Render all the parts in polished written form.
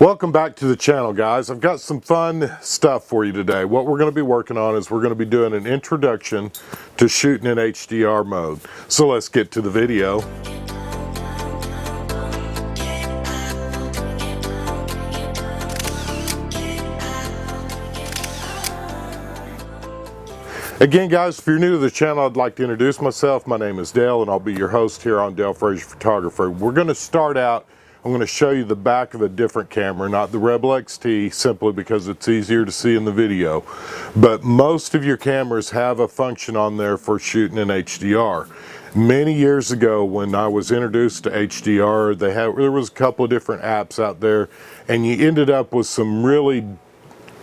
Welcome back to the channel, guys. I've got some fun stuff for you today. What we're going to be working on is we're going to be doing an introduction to shooting in HDR mode. So let's get to the video. Again, guys, if you're new to the channel, I'd like to introduce myself. My name is Dale, and I'll be your host here on Dale Frazier Photography. We're going to start out, I'm going to show you the back of a different camera, not the Rebel XT, simply because it's easier to see in the video. But most of your cameras have a function on there for shooting in HDR. Many years ago, when I was introduced to HDR, there was a couple of different apps out there, and you ended up with some really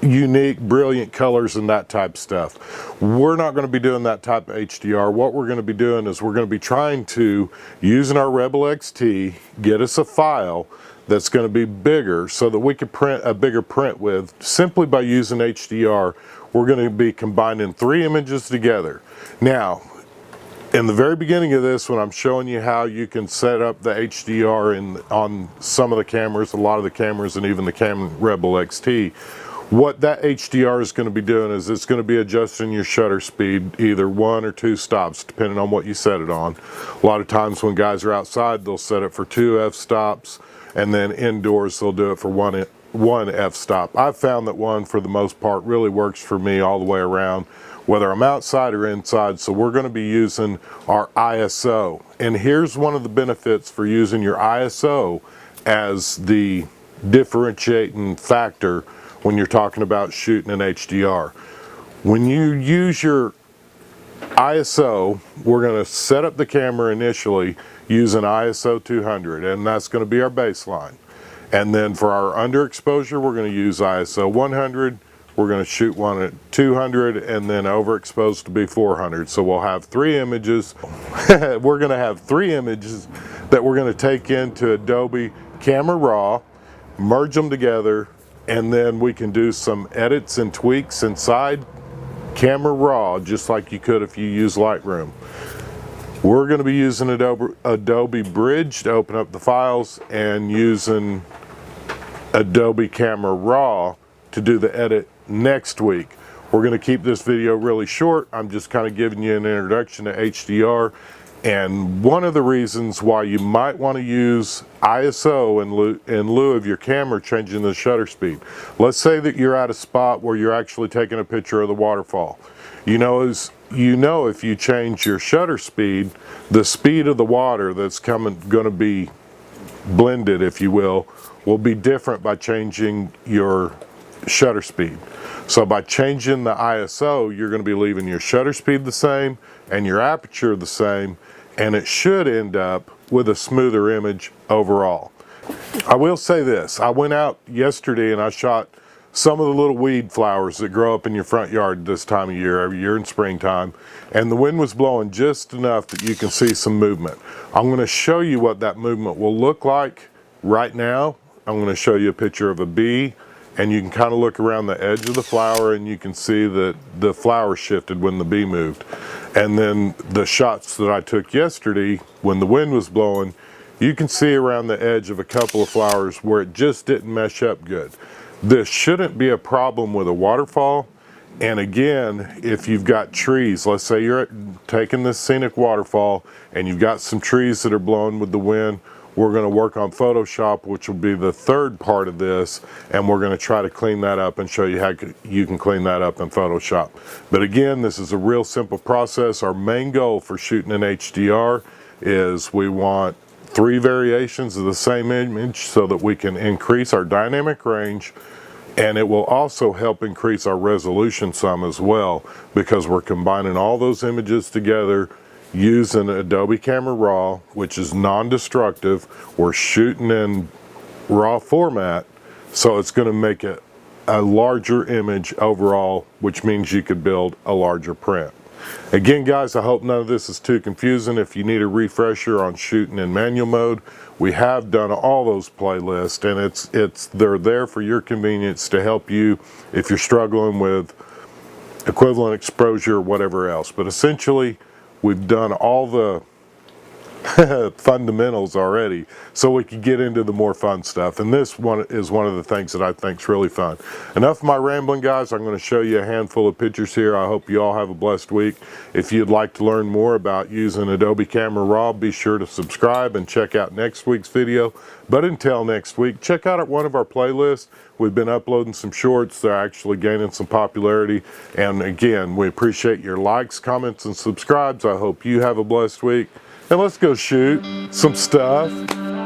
unique, brilliant colors and that type of stuff. We're not going to be doing that type of HDR. What we're going to be doing is we're going to be trying to, using our Rebel XT, get us a file that's going to be bigger so that we can print a bigger print with, simply by using HDR. We're going to be combining 3 images together. Now, in the very beginning of this, when I'm showing you how you can set up the HDR on some of the cameras, a lot of the cameras, and even the Rebel XT, what that HDR is going to be doing is it's going to be adjusting your shutter speed either 1 or 2 stops, depending on what you set it on. A lot of times when guys are outside, they'll set it for 2 f-stops, and then indoors they'll do it for 1 f-stop. I've found that 1, for the most part, really works for me all the way around, whether I'm outside or inside. So we're going to be using our ISO. And here's one of the benefits for using your ISO as the differentiating factor when you're talking about shooting in HDR. When you use your ISO, we're going to set up the camera initially using ISO 200, and that's going to be our baseline. And then for our underexposure, we're going to use ISO 100. We're going to shoot one at 200, and then overexposed to be 400. So we'll have 3 images. We're going to have 3 images that we're going to take into Adobe Camera Raw, merge them together, and then we can do some edits and tweaks inside Camera Raw, just like you could if you use Lightroom. We're going to be using Adobe Bridge to open up the files, and using Adobe Camera Raw to do the edit next week. We're going to keep this video really short. I'm just kind of giving you an introduction to HDR. And one of the reasons why you might want to use ISO in lieu of your camera changing the shutter speed. Let's say that you're at a spot where you're actually taking a picture of the waterfall. You know, if you change your shutter speed, the speed of the water that's going to be blended, if you will be different by changing your shutter speed. So by changing the ISO, you're going to be leaving your shutter speed the same and your aperture the same, and it should end up with a smoother image overall. I will say this, I went out yesterday and I shot some of the little weed flowers that grow up in your front yard this time of year, every year in springtime, and the wind was blowing just enough that you can see some movement. I'm going to show you what that movement will look like right now. I'm going to show you a picture of a bee, and you can kind of look around the edge of the flower and you can see that the flower shifted when the bee moved. And then the shots that I took yesterday when the wind was blowing, you can see around the edge of a couple of flowers where it just didn't mesh up good. This shouldn't be a problem with a waterfall. And again, if you've got trees, let's say you're taking this scenic waterfall and you've got some trees that are blowing with the wind, we're going to work on Photoshop, which will be the third part of this, and we're going to try to clean that up and show you how you can clean that up in Photoshop. But again, this is a real simple process. Our main goal for shooting in HDR is we want 3 variations of the same image so that we can increase our dynamic range, and it will also help increase our resolution some as well, because we're combining all those images together using Adobe Camera Raw, which is non-destructive. We're shooting in RAW format, so it's going to make it a larger image overall, which means you could build a larger print. Again, guys, I hope none of this is too confusing. If you need a refresher on shooting in manual mode, we have done all those playlists, and they're there for your convenience to help you if you're struggling with equivalent exposure or whatever else. But essentially, we've done all the fundamentals already, so we can get into the more fun stuff. And this one is one of the things that I think is really fun. Enough of my rambling, guys. I'm going to show you a handful of pictures here. I hope you all have a blessed week. If you'd like to learn more about using Adobe Camera Raw, be sure to subscribe and check out next week's video. But until next week, check out one of our playlists. We've been uploading some shorts. They're actually gaining some popularity. And again, we appreciate your likes, comments, and subscribes. I hope you have a blessed week. And let's go shoot some stuff.